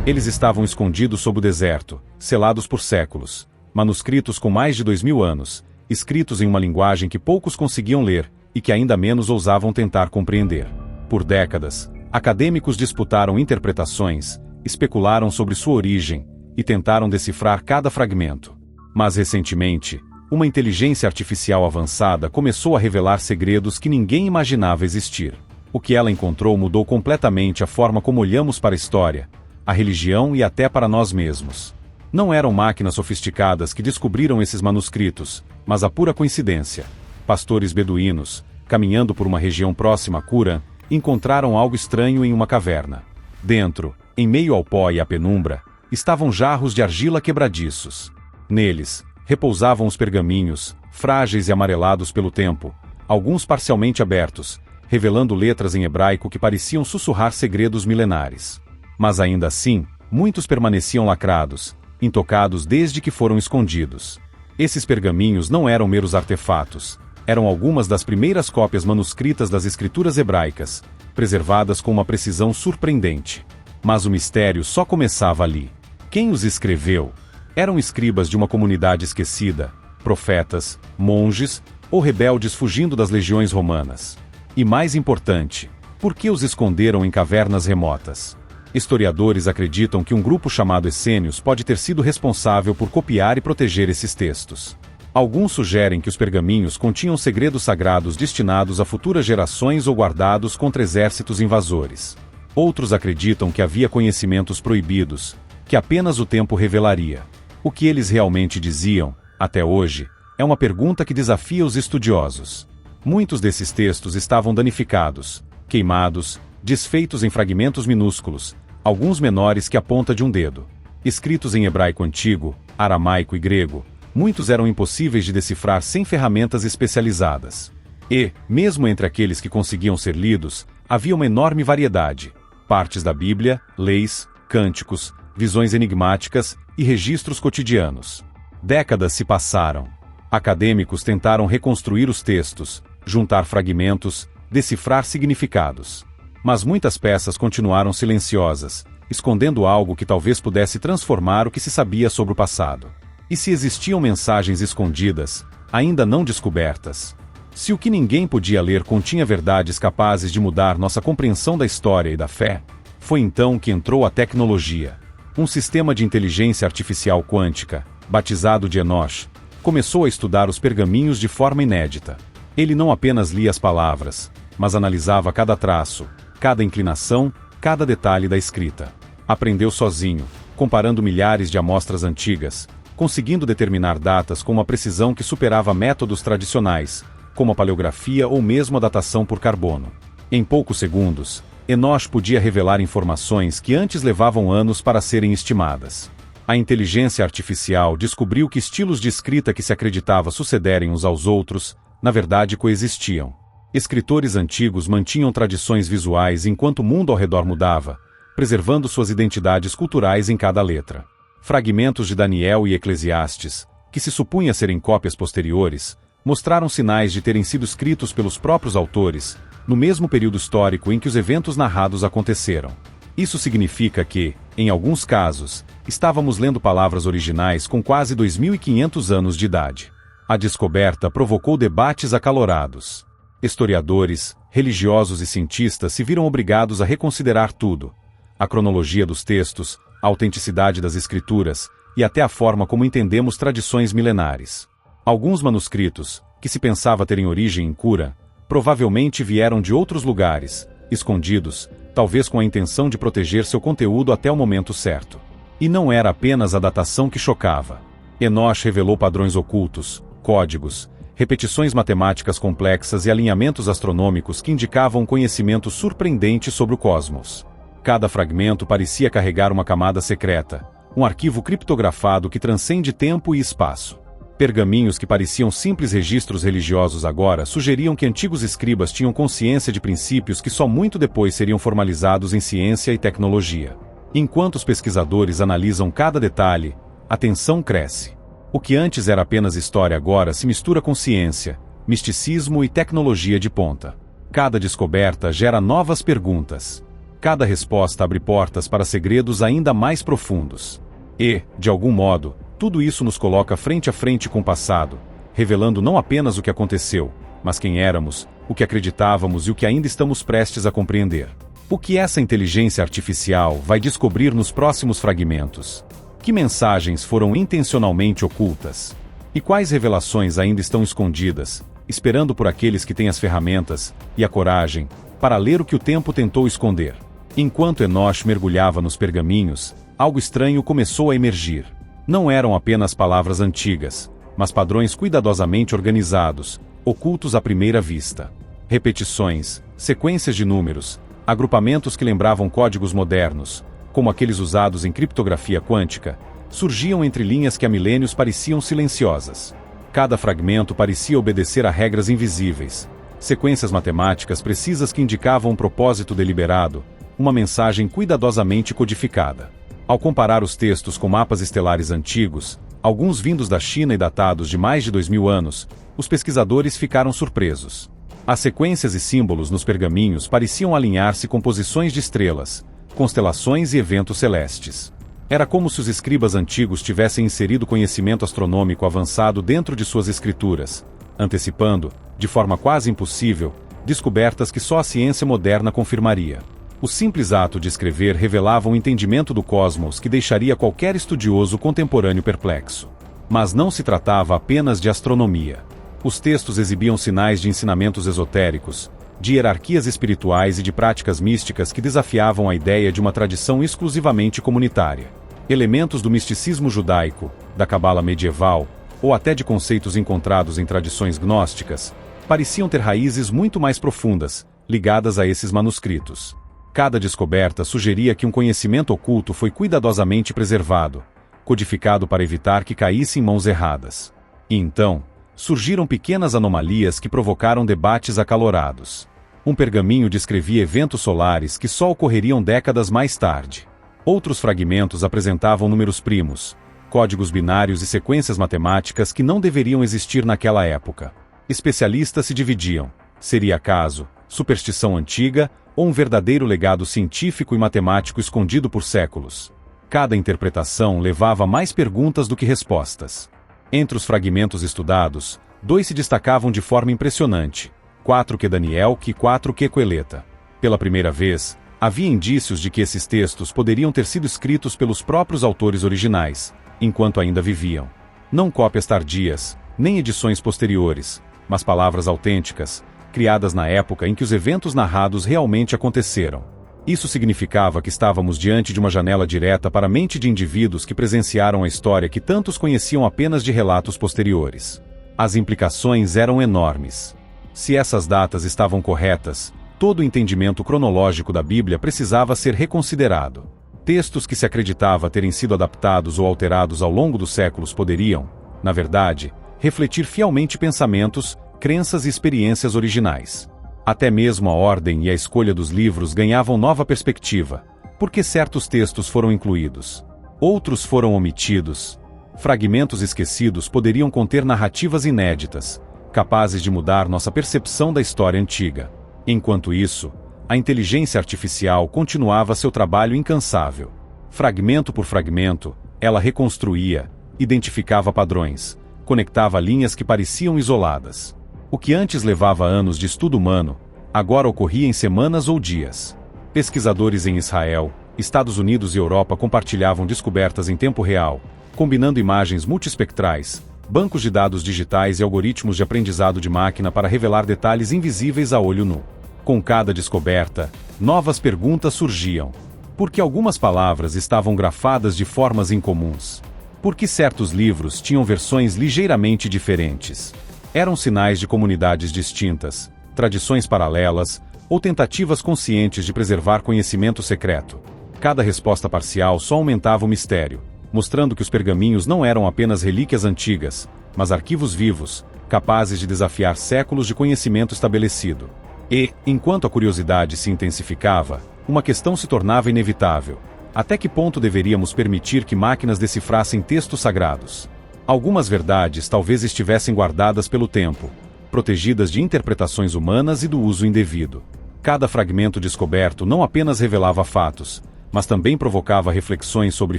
Eles estavam escondidos sob o deserto, selados por séculos, manuscritos com mais de 2000 anos, escritos em uma linguagem que poucos conseguiam ler e que ainda menos ousavam tentar compreender. Por décadas, acadêmicos disputaram interpretações, especularam sobre sua origem e tentaram decifrar cada fragmento. Mas recentemente, uma inteligência artificial avançada começou a revelar segredos que ninguém imaginava existir. O que ela encontrou mudou completamente a forma como olhamos para a história, a religião e até para nós mesmos. Não eram máquinas sofisticadas que descobriram esses manuscritos, mas a pura coincidência. Pastores beduínos, caminhando por uma região próxima a Qumran, encontraram algo estranho em uma caverna. Dentro, em meio ao pó e à penumbra, estavam jarros de argila quebradiços. Neles, repousavam os pergaminhos, frágeis e amarelados pelo tempo, alguns parcialmente abertos, revelando letras em hebraico que pareciam sussurrar segredos milenares. Mas ainda assim, muitos permaneciam lacrados, intocados desde que foram escondidos. Esses pergaminhos não eram meros artefatos, eram algumas das primeiras cópias manuscritas das escrituras hebraicas, preservadas com uma precisão surpreendente. Mas o mistério só começava ali. Quem os escreveu? Eram escribas de uma comunidade esquecida, profetas, monges ou rebeldes fugindo das legiões romanas? E mais importante, por que os esconderam em cavernas remotas? Historiadores acreditam que um grupo chamado Essênios pode ter sido responsável por copiar e proteger esses textos. Alguns sugerem que os pergaminhos continham segredos sagrados destinados a futuras gerações ou guardados contra exércitos invasores. Outros acreditam que havia conhecimentos proibidos, que apenas o tempo revelaria. O que eles realmente diziam, até hoje, é uma pergunta que desafia os estudiosos. Muitos desses textos estavam danificados, queimados, desfeitos em fragmentos minúsculos, alguns menores que a ponta de um dedo. Escritos em hebraico antigo, aramaico e grego, muitos eram impossíveis de decifrar sem ferramentas especializadas. E, mesmo entre aqueles que conseguiam ser lidos, havia uma enorme variedade. Partes da Bíblia, leis, cânticos, visões enigmáticas e registros cotidianos. Décadas se passaram. Acadêmicos tentaram reconstruir os textos, juntar fragmentos, decifrar significados. Mas muitas peças continuaram silenciosas, escondendo algo que talvez pudesse transformar o que se sabia sobre o passado. E se existiam mensagens escondidas, ainda não descobertas? Se o que ninguém podia ler continha verdades capazes de mudar nossa compreensão da história e da fé, foi então que entrou a tecnologia. Um sistema de inteligência artificial quântica, batizado de Enosh, começou a estudar os pergaminhos de forma inédita. Ele não apenas lia as palavras, mas analisava cada traço, cada inclinação, cada detalhe da escrita. Aprendeu sozinho, comparando milhares de amostras antigas, conseguindo determinar datas com uma precisão que superava métodos tradicionais, como a paleografia ou mesmo a datação por carbono. Em poucos segundos, Enosh podia revelar informações que antes levavam anos para serem estimadas. A inteligência artificial descobriu que estilos de escrita que se acreditava sucederem uns aos outros, na verdade coexistiam. Escritores antigos mantinham tradições visuais enquanto o mundo ao redor mudava, preservando suas identidades culturais em cada letra. Fragmentos de Daniel e Eclesiastes, que se supunha serem cópias posteriores, mostraram sinais de terem sido escritos pelos próprios autores, no mesmo período histórico em que os eventos narrados aconteceram. Isso significa que, em alguns casos, estávamos lendo palavras originais com quase 2.500 anos de idade. A descoberta provocou debates acalorados. Historiadores, religiosos e cientistas se viram obrigados a reconsiderar tudo: a cronologia dos textos, a autenticidade das escrituras e até a forma como entendemos tradições milenares. Alguns manuscritos, que se pensava terem origem em Qumran, provavelmente vieram de outros lugares, escondidos, talvez com a intenção de proteger seu conteúdo até o momento certo. E não era apenas a datação que chocava. Enosh revelou padrões ocultos, códigos, repetições matemáticas complexas e alinhamentos astronômicos que indicavam um conhecimento surpreendente sobre o cosmos. Cada fragmento parecia carregar uma camada secreta, um arquivo criptografado que transcende tempo e espaço. Pergaminhos que pareciam simples registros religiosos agora sugeriam que antigos escribas tinham consciência de princípios que só muito depois seriam formalizados em ciência e tecnologia. Enquanto os pesquisadores analisam cada detalhe, a tensão cresce. O que antes era apenas história agora se mistura com ciência, misticismo e tecnologia de ponta. Cada descoberta gera novas perguntas. Cada resposta abre portas para segredos ainda mais profundos. E, de algum modo, tudo isso nos coloca frente a frente com o passado, revelando não apenas o que aconteceu, mas quem éramos, o que acreditávamos e o que ainda estamos prestes a compreender. O que essa inteligência artificial vai descobrir nos próximos fragmentos? Que mensagens foram intencionalmente ocultas? E quais revelações ainda estão escondidas, esperando por aqueles que têm as ferramentas e a coragem para ler o que o tempo tentou esconder? Enquanto Enoch mergulhava nos pergaminhos, algo estranho começou a emergir. Não eram apenas palavras antigas, mas padrões cuidadosamente organizados, ocultos à primeira vista. Repetições, sequências de números, agrupamentos que lembravam códigos modernos, como aqueles usados em criptografia quântica, surgiam entre linhas que há milênios pareciam silenciosas. Cada fragmento parecia obedecer a regras invisíveis, sequências matemáticas precisas que indicavam um propósito deliberado, uma mensagem cuidadosamente codificada. Ao comparar os textos com mapas estelares antigos, alguns vindos da China e datados de mais de 2000 anos, os pesquisadores ficaram surpresos. As sequências e símbolos nos pergaminhos pareciam alinhar-se com posições de estrelas, constelações e eventos celestes. Era como se os escribas antigos tivessem inserido conhecimento astronômico avançado dentro de suas escrituras, antecipando, de forma quase impossível, descobertas que só a ciência moderna confirmaria. O simples ato de escrever revelava um entendimento do cosmos que deixaria qualquer estudioso contemporâneo perplexo. Mas não se tratava apenas de astronomia. Os textos exibiam sinais de ensinamentos esotéricos, de hierarquias espirituais e de práticas místicas que desafiavam a ideia de uma tradição exclusivamente comunitária. Elementos do misticismo judaico, da cabala medieval, ou até de conceitos encontrados em tradições gnósticas, pareciam ter raízes muito mais profundas, ligadas a esses manuscritos. Cada descoberta sugeria que um conhecimento oculto foi cuidadosamente preservado, codificado para evitar que caísse em mãos erradas. E então, surgiram pequenas anomalias que provocaram debates acalorados. Um pergaminho descrevia eventos solares que só ocorreriam décadas mais tarde. Outros fragmentos apresentavam números primos, códigos binários e sequências matemáticas que não deveriam existir naquela época. Especialistas se dividiam: seria acaso, superstição antiga, ou um verdadeiro legado científico e matemático escondido por séculos? Cada interpretação levava a mais perguntas do que respostas. Entre os fragmentos estudados, 2 se destacavam de forma impressionante: 4Q Daniel e 4Q Coeleta. Pela primeira vez, havia indícios de que esses textos poderiam ter sido escritos pelos próprios autores originais, enquanto ainda viviam. Não cópias tardias, nem edições posteriores, mas palavras autênticas, criadas na época em que os eventos narrados realmente aconteceram. Isso significava que estávamos diante de uma janela direta para a mente de indivíduos que presenciaram a história que tantos conheciam apenas de relatos posteriores. As implicações eram enormes. Se essas datas estavam corretas, todo o entendimento cronológico da Bíblia precisava ser reconsiderado. Textos que se acreditava terem sido adaptados ou alterados ao longo dos séculos poderiam, na verdade, refletir fielmente pensamentos, crenças e experiências originais. Até mesmo a ordem e a escolha dos livros ganhavam nova perspectiva, porque certos textos foram incluídos. Outros foram omitidos. Fragmentos esquecidos poderiam conter narrativas inéditas, capazes de mudar nossa percepção da história antiga. Enquanto isso, a inteligência artificial continuava seu trabalho incansável. Fragmento por fragmento, ela reconstruía, identificava padrões, conectava linhas que pareciam isoladas. O que antes levava anos de estudo humano, agora ocorria em semanas ou dias. Pesquisadores em Israel, Estados Unidos e Europa compartilhavam descobertas em tempo real, combinando imagens multiespectrais, bancos de dados digitais e algoritmos de aprendizado de máquina para revelar detalhes invisíveis a olho nu. Com cada descoberta, novas perguntas surgiam. Por que algumas palavras estavam grafadas de formas incomuns? Por que certos livros tinham versões ligeiramente diferentes? Eram sinais de comunidades distintas, tradições paralelas, ou tentativas conscientes de preservar conhecimento secreto. Cada resposta parcial só aumentava o mistério, mostrando que os pergaminhos não eram apenas relíquias antigas, mas arquivos vivos, capazes de desafiar séculos de conhecimento estabelecido. E, enquanto a curiosidade se intensificava, uma questão se tornava inevitável: até que ponto deveríamos permitir que máquinas decifrassem textos sagrados? Algumas verdades talvez estivessem guardadas pelo tempo, protegidas de interpretações humanas e do uso indevido. Cada fragmento descoberto não apenas revelava fatos, mas também provocava reflexões sobre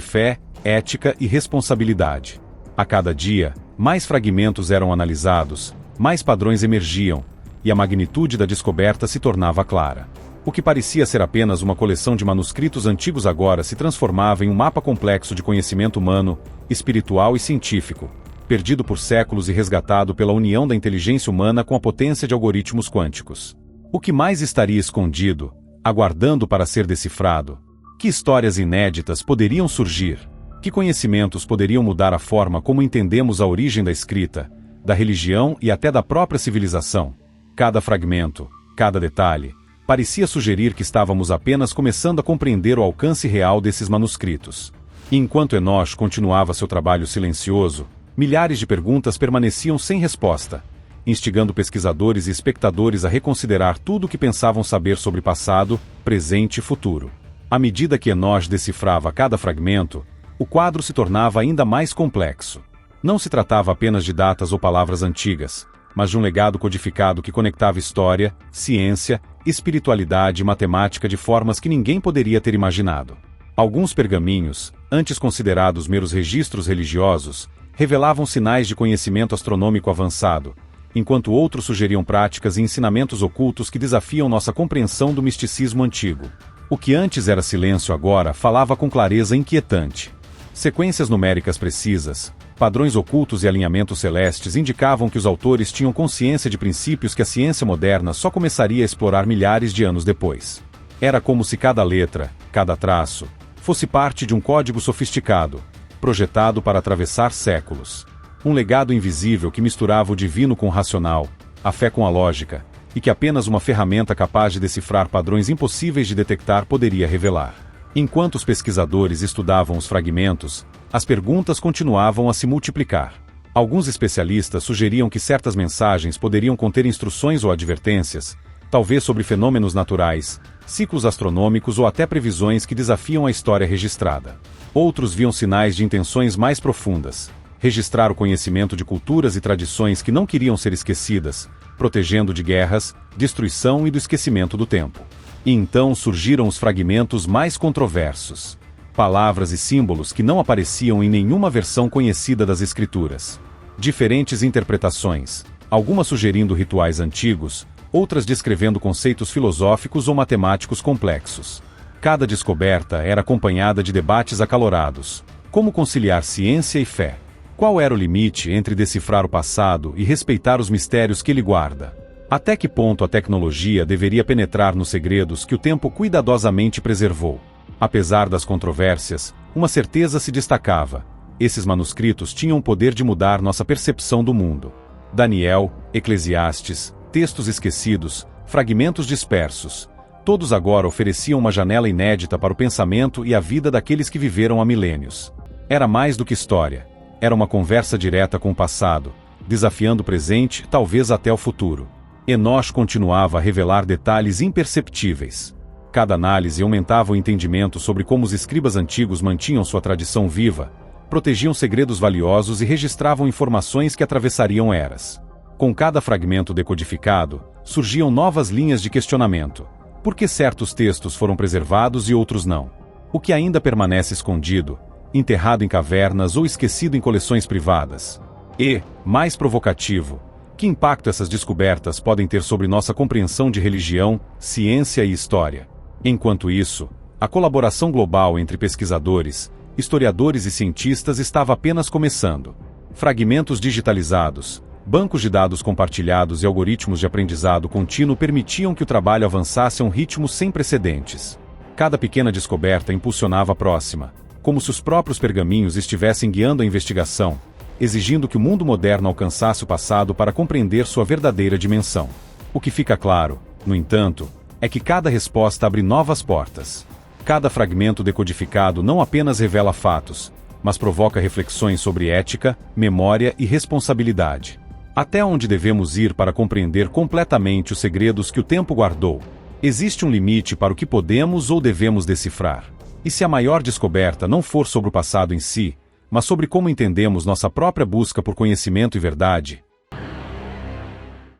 fé, ética e responsabilidade. A cada dia, mais fragmentos eram analisados, mais padrões emergiam, e a magnitude da descoberta se tornava clara. O que parecia ser apenas uma coleção de manuscritos antigos agora se transformava em um mapa complexo de conhecimento humano, espiritual e científico, perdido por séculos e resgatado pela união da inteligência humana com a potência de algoritmos quânticos. O que mais estaria escondido, aguardando para ser decifrado? Que histórias inéditas poderiam surgir? Que conhecimentos poderiam mudar a forma como entendemos a origem da escrita, da religião e até da própria civilização? Cada fragmento, cada detalhe, parecia sugerir que estávamos apenas começando a compreender o alcance real desses manuscritos. E enquanto Enoch continuava seu trabalho silencioso, milhares de perguntas permaneciam sem resposta, instigando pesquisadores e espectadores a reconsiderar tudo o que pensavam saber sobre passado, presente e futuro. À medida que Enoch decifrava cada fragmento, o quadro se tornava ainda mais complexo. Não se tratava apenas de datas ou palavras antigas, mas de um legado codificado que conectava história, ciência, espiritualidade e matemática de formas que ninguém poderia ter imaginado. Alguns pergaminhos, antes considerados meros registros religiosos, revelavam sinais de conhecimento astronômico avançado, enquanto outros sugeriam práticas e ensinamentos ocultos que desafiam nossa compreensão do misticismo antigo. O que antes era silêncio agora falava com clareza inquietante. Sequências numéricas precisas, padrões ocultos e alinhamentos celestes indicavam que os autores tinham consciência de princípios que a ciência moderna só começaria a explorar milhares de anos depois. Era como se cada letra, cada traço, fosse parte de um código sofisticado, projetado para atravessar séculos. Um legado invisível que misturava o divino com o racional, a fé com a lógica, e que apenas uma ferramenta capaz de decifrar padrões impossíveis de detectar poderia revelar. Enquanto os pesquisadores estudavam os fragmentos, as perguntas continuavam a se multiplicar. Alguns especialistas sugeriam que certas mensagens poderiam conter instruções ou advertências, talvez sobre fenômenos naturais, ciclos astronômicos ou até previsões que desafiam a história registrada. Outros viam sinais de intenções mais profundas, registrar o conhecimento de culturas e tradições que não queriam ser esquecidas, protegendo de guerras, destruição e do esquecimento do tempo. E então surgiram os fragmentos mais controversos. Palavras e símbolos que não apareciam em nenhuma versão conhecida das Escrituras. Diferentes interpretações, algumas sugerindo rituais antigos, outras descrevendo conceitos filosóficos ou matemáticos complexos. Cada descoberta era acompanhada de debates acalorados. Como conciliar ciência e fé? Qual era o limite entre decifrar o passado e respeitar os mistérios que ele guarda? Até que ponto a tecnologia deveria penetrar nos segredos que o tempo cuidadosamente preservou? Apesar das controvérsias, uma certeza se destacava: esses manuscritos tinham o poder de mudar nossa percepção do mundo. Daniel, Eclesiastes, textos esquecidos, fragmentos dispersos, todos agora ofereciam uma janela inédita para o pensamento e a vida daqueles que viveram há milênios. Era mais do que história. Era uma conversa direta com o passado, desafiando o presente, talvez até o futuro. Enoch continuava a revelar detalhes imperceptíveis. Cada análise aumentava o entendimento sobre como os escribas antigos mantinham sua tradição viva, protegiam segredos valiosos e registravam informações que atravessariam eras. Com cada fragmento decodificado, surgiam novas linhas de questionamento. Por que certos textos foram preservados e outros não? O que ainda permanece escondido, enterrado em cavernas ou esquecido em coleções privadas? E, mais provocativo, que impacto essas descobertas podem ter sobre nossa compreensão de religião, ciência e história? Enquanto isso, a colaboração global entre pesquisadores, historiadores e cientistas estava apenas começando. Fragmentos digitalizados, bancos de dados compartilhados e algoritmos de aprendizado contínuo permitiam que o trabalho avançasse a um ritmo sem precedentes. Cada pequena descoberta impulsionava a próxima, como se os próprios pergaminhos estivessem guiando a investigação, exigindo que o mundo moderno alcançasse o passado para compreender sua verdadeira dimensão. O que fica claro, no entanto, é que cada resposta abre novas portas. Cada fragmento decodificado não apenas revela fatos, mas provoca reflexões sobre ética, memória e responsabilidade. Até onde devemos ir para compreender completamente os segredos que o tempo guardou? Existe um limite para o que podemos ou devemos decifrar. E se a maior descoberta não for sobre o passado em si, mas sobre como entendemos nossa própria busca por conhecimento e verdade,